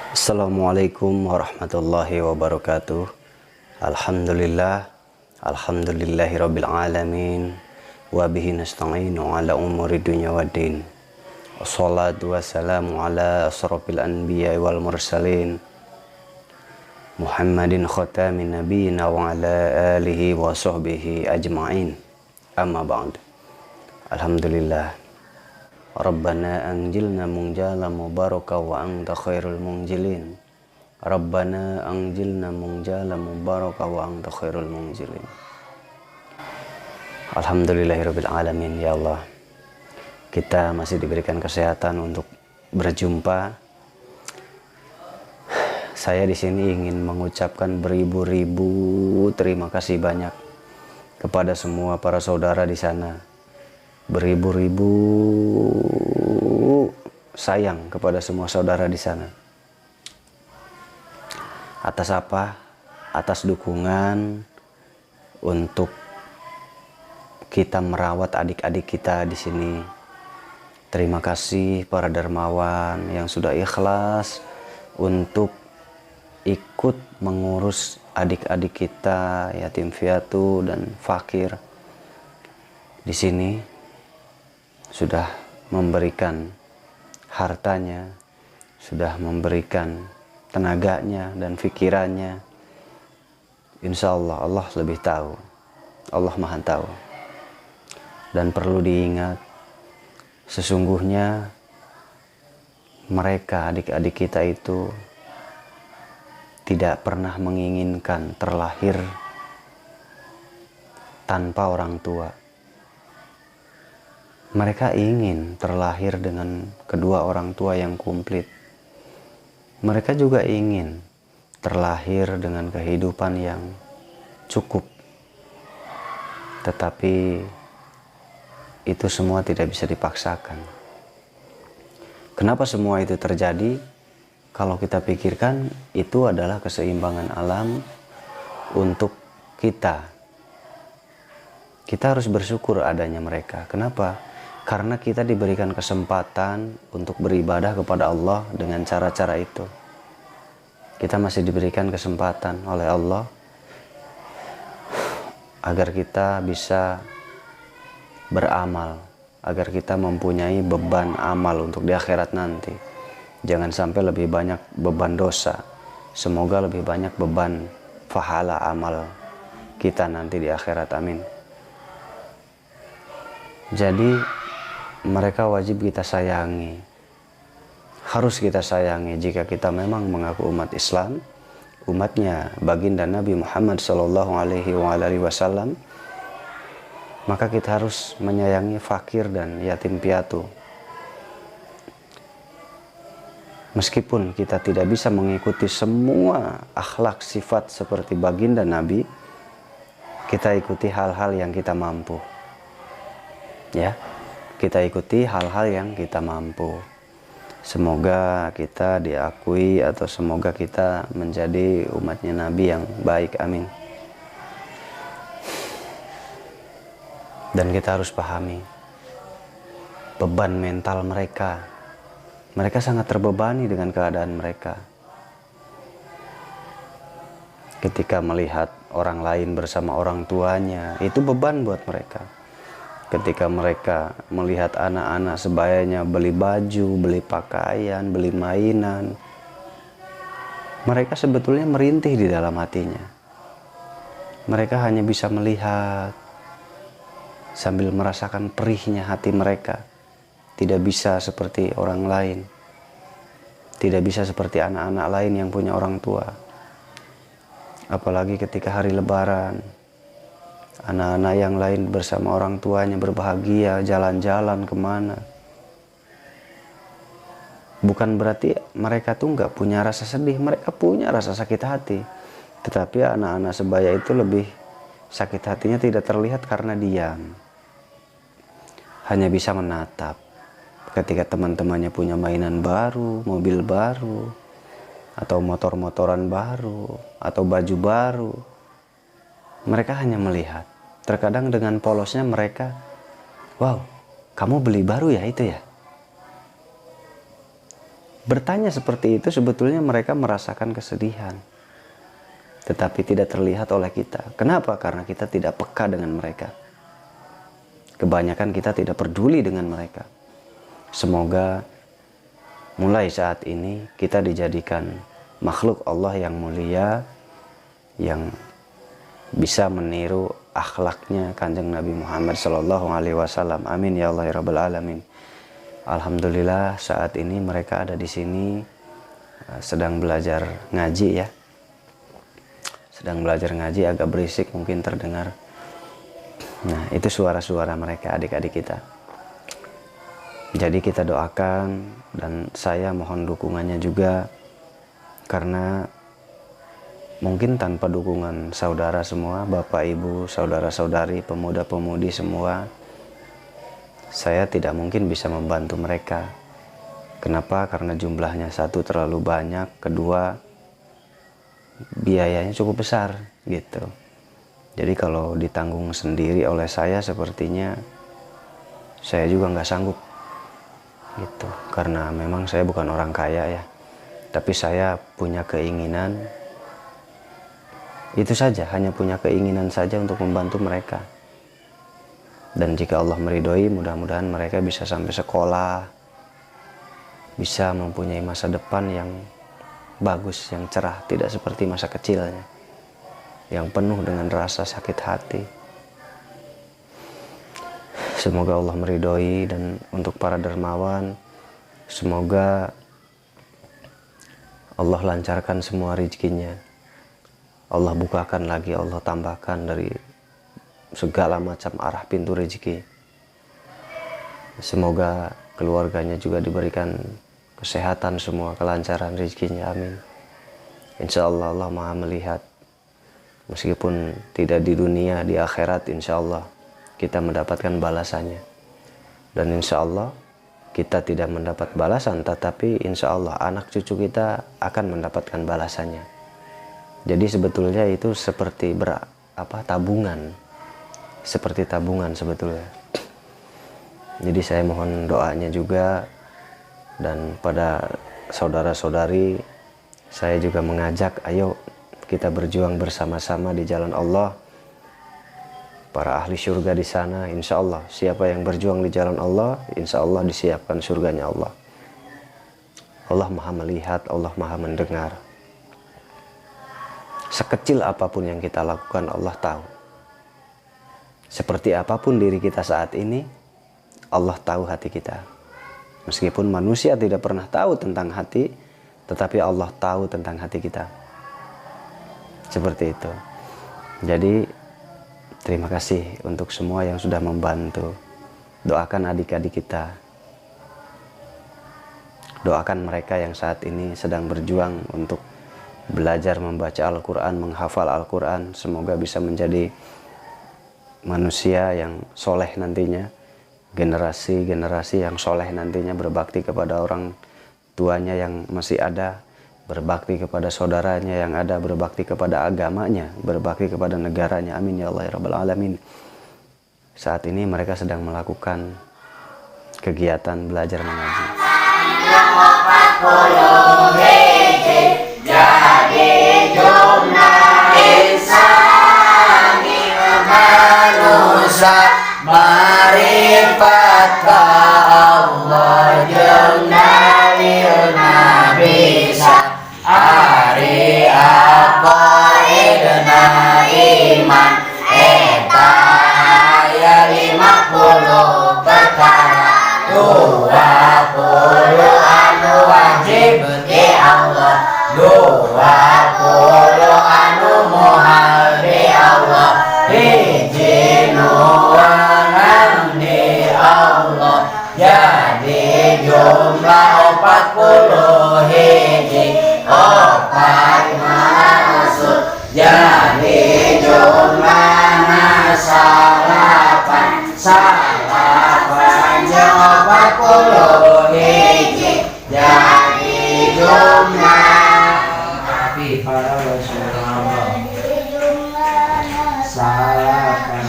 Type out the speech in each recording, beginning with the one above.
Assalamualaikum warahmatullahi wabarakatuh. Alhamdulillahirabbil alamin wa bihi nasta'inu ala umuri dunya waddin. Wassalatu wassalamu ala asrofil anbiya wal mursalin Muhammadin khatamin nabiyina wa ala alihi wa sahbihi ajma'in. Amma ba'd. Alhamdulillah. Rabbana anjilna munjala mubaraka wa anta khairul munjilin. Rabbana anjilna munjala mubaraka wa anta khairul munjilin. Alhamdulillahirabbil alamin. Ya Allah, kita masih diberikan kesehatan untuk berjumpa. Saya di sini ingin mengucapkan beribu-ribu terima kasih banyak kepada semua para saudara di sana. Beribu-ribu sayang kepada semua saudara di sana. Atas apa? Atas dukungan untuk kita merawat adik-adik kita di sini. Terima kasih para dermawan yang sudah ikhlas untuk ikut mengurus adik-adik kita yatim piatu dan fakir di sini. Sudah memberikan hartanya, sudah memberikan tenaganya dan pikirannya. Insya Allah, Allah lebih tahu. Allah Maha Tahu. Dan perlu diingat, sesungguhnya mereka, adik-adik kita itu tidak pernah menginginkan terlahir tanpa orang tua. Mereka ingin terlahir dengan kedua orang tua yang komplit. Mereka juga ingin terlahir dengan kehidupan yang cukup. Tetapi itu semua tidak bisa dipaksakan. Kenapa semua itu terjadi? Kalau kita pikirkan, itu adalah keseimbangan alam untuk kita. Kita harus bersyukur adanya mereka. Kenapa? Karena kita diberikan kesempatan untuk beribadah kepada Allah dengan cara-cara itu. Kita masih diberikan kesempatan oleh Allah agar kita bisa beramal, agar kita mempunyai beban amal untuk di akhirat nanti. Jangan sampai lebih banyak beban dosa. Semoga lebih banyak beban pahala amal kita nanti di akhirat. Amin. Jadi mereka wajib kita sayangi, harus kita sayangi jika kita memang mengaku umat Islam, umatnya baginda Nabi Muhammad SAW. Maka kita harus menyayangi fakir dan yatim piatu. Meskipun kita tidak bisa mengikuti semua akhlak sifat seperti baginda Nabi, kita ikuti hal-hal yang kita mampu. Ya. Kita ikuti hal-hal yang kita mampu. Semoga kita diakui atau semoga kita menjadi umatnya Nabi yang baik. Amin. Dan kita harus pahami beban mental mereka. Mereka sangat terbebani dengan keadaan mereka. Ketika melihat orang lain bersama orang tuanya, itu beban buat mereka. Ketika mereka melihat anak-anak sebayanya beli baju, beli pakaian, beli mainan, mereka sebetulnya merintih di dalam hatinya. Mereka hanya bisa melihat sambil merasakan perihnya hati mereka. Tidak bisa seperti orang lain. Tidak bisa seperti anak-anak lain yang punya orang tua. Apalagi ketika hari Lebaran. Anak-anak yang lain bersama orang tuanya berbahagia, jalan-jalan kemana. Bukan berarti mereka tuh nggak punya rasa sedih, mereka punya rasa sakit hati. Tetapi anak-anak sebaya itu lebih sakit hatinya tidak terlihat karena diam. Hanya bisa menatap. Ketika teman-temannya punya mainan baru, mobil baru, atau motor-motoran baru, atau baju baru, mereka hanya melihat. Terkadang dengan polosnya mereka, wow, kamu beli baru ya itu ya? bertanya seperti itu sebetulnya mereka merasakan kesedihan, tetapi tidak terlihat oleh kita. Kenapa? Karena kita tidak peka dengan mereka. Kebanyakan kita tidak peduli dengan mereka. Semoga mulai saat ini kita dijadikan makhluk Allah yang mulia, yang bisa meniru akhlaknya Kanjeng Nabi Muhammad SAW. Amin ya Allah ya Rabbal Alamin. Alhamdulillah saat ini mereka ada di sini sedang belajar ngaji ya. Sedang belajar ngaji, agak berisik mungkin terdengar. Nah, itu suara-suara mereka, adik-adik kita. Jadi kita doakan, dan saya mohon dukungannya juga, karena mungkin tanpa dukungan saudara semua, bapak ibu, saudara-saudari, pemuda-pemudi semua, saya tidak mungkin bisa membantu mereka. Kenapa? Karena jumlahnya satu terlalu banyak, kedua biayanya cukup besar gitu. Jadi kalau ditanggung sendiri oleh saya, sepertinya saya juga nggak sanggup gitu, karena memang saya bukan orang kaya ya, tapi saya punya keinginan itu saja, hanya punya keinginan saja untuk membantu mereka. Dan jika Allah meridhoi, mudah-mudahan mereka bisa sampai sekolah, bisa mempunyai masa depan yang bagus, yang cerah, tidak seperti masa kecilnya yang penuh dengan rasa sakit hati. Semoga Allah meridhoi. Dan untuk para dermawan, semoga Allah lancarkan semua rezekinya, Allah bukakan lagi, Allah tambahkan dari segala macam arah pintu rezeki. Semoga keluarganya juga diberikan kesehatan semua, kelancaran rezekinya, amin. Insya Allah Allah Maha melihat. Meskipun tidak di dunia, di akhirat insya Allah kita mendapatkan balasannya. Dan insya Allah kita tidak mendapat balasan, tetapi insya Allah anak cucu kita akan mendapatkan balasannya. Jadi sebetulnya itu seperti tabungan. Seperti tabungan sebetulnya. Jadi saya mohon doanya juga. Dan pada saudara-saudari, saya juga mengajak, ayo kita berjuang bersama-sama di jalan Allah. Para ahli surga di sana, insya Allah siapa yang berjuang di jalan Allah, insya Allah disiapkan surganya Allah. Allah Maha melihat, Allah Maha mendengar. Sekecil apapun yang kita lakukan, Allah tahu. Seperti apapun diri kita saat ini, Allah tahu hati kita. Meskipun manusia tidak pernah tahu tentang hati, tetapi Allah tahu tentang hati kita. Seperti itu. Jadi terima kasih untuk semua yang sudah membantu. Doakan adik-adik kita. Doakan mereka yang saat ini sedang berjuang untuk belajar membaca Al-Quran, menghafal Al-Quran. Semoga bisa menjadi manusia yang soleh nantinya. Generasi-generasi yang soleh nantinya, berbakti kepada orang tuanya yang masih ada, berbakti kepada saudaranya yang ada, berbakti kepada agamanya, berbakti kepada negaranya. Amin ya Allah ya Rabbal Alamin. Saat ini mereka sedang melakukan kegiatan belajar mengaji. Jadi jumlah insani manusia marifat ka Allah jeung Nabi Ari aqaidna iman eta aya 50 perkara 20 anu wajib di Allah, 20 anu muhal di Allah, hiji nuangan di Allah. Jadi jumlah 40 hiji, 4 maksud. Jadi jumlahna salapan, salapan jeung 40 hiji. Jadi jumlah tapi para Rasulullah salapan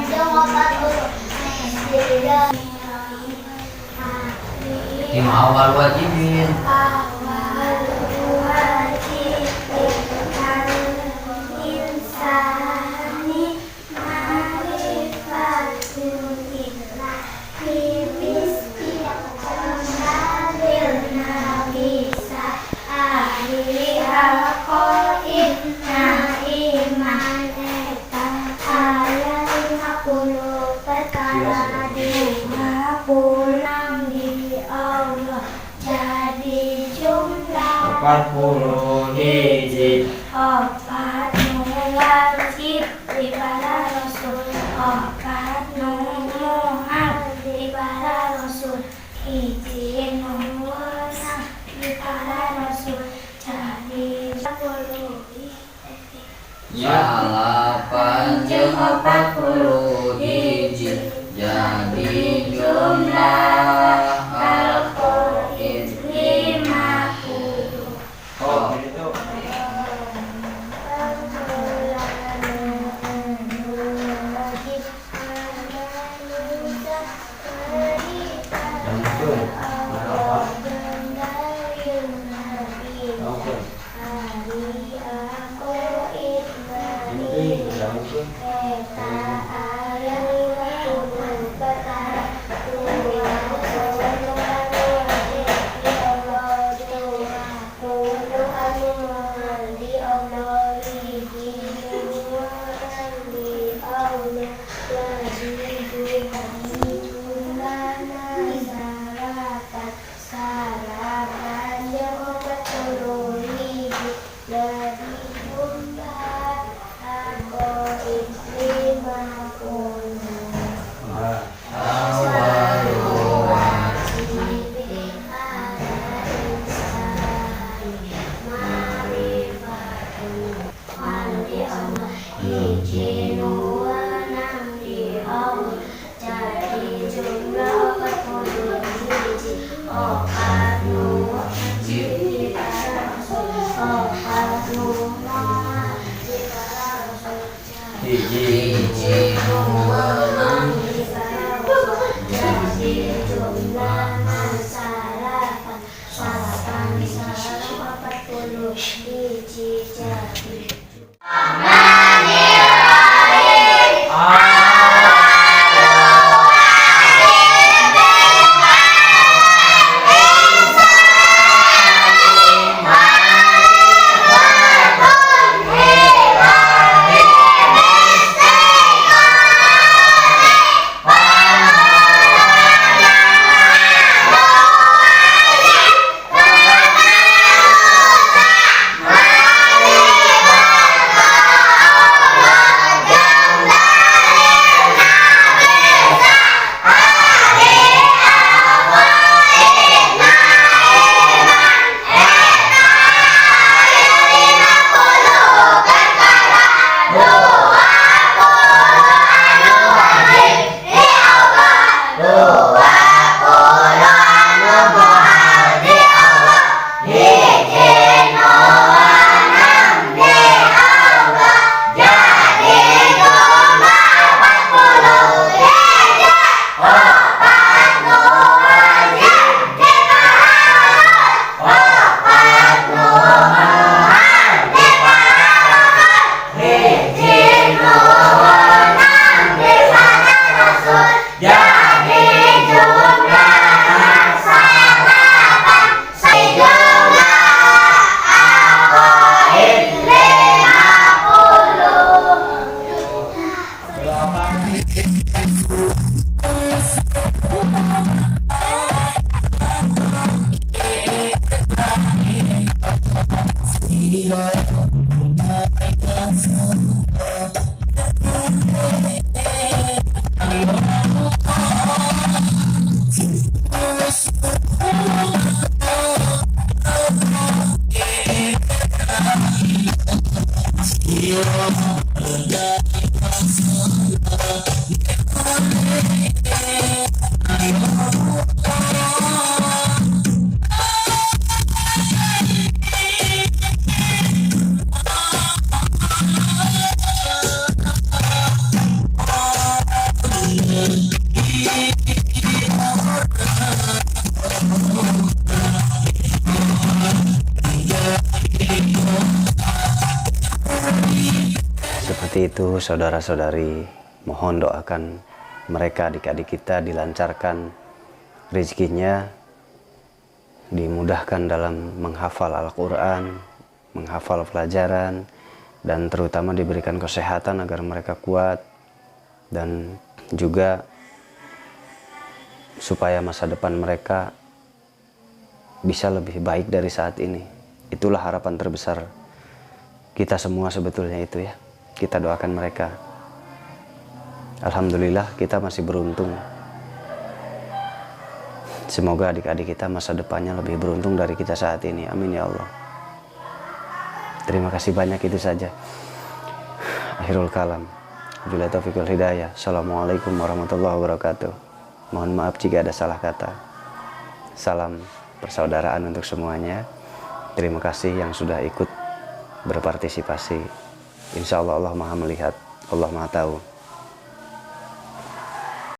jeung 40 hiji. Lima awal wajib 41 opat wajib di para rasul, opat muhab di para rasul, hiji nuwasang di para rasul, jadi 40 salapan jeung 41 jadi jumlah al-qaid 50. Oh. Seperti itu saudara-saudari, mohon doakan mereka, adik-adik kita dilancarkan rezekinya, dimudahkan dalam menghafal Al-Quran, menghafal pelajaran, dan terutama diberikan kesehatan agar mereka kuat, dan juga supaya masa depan mereka bisa lebih baik dari saat ini. Itulah harapan terbesar kita semua sebetulnya itu ya. Kita doakan mereka. Alhamdulillah kita masih beruntung. Semoga adik-adik kita masa depannya lebih beruntung dari kita saat ini. Amin ya Allah. Terima kasih banyak, itu saja. Akhirul kalam. Wabillahi taufiq wal hidayah. Assalamualaikum warahmatullahi wabarakatuh. Mohon maaf jika ada salah kata. Salam persaudaraan untuk semuanya. Terima kasih yang sudah ikut berpartisipasi. Insya Allah Allah Maha melihat, Allah Maha tahu.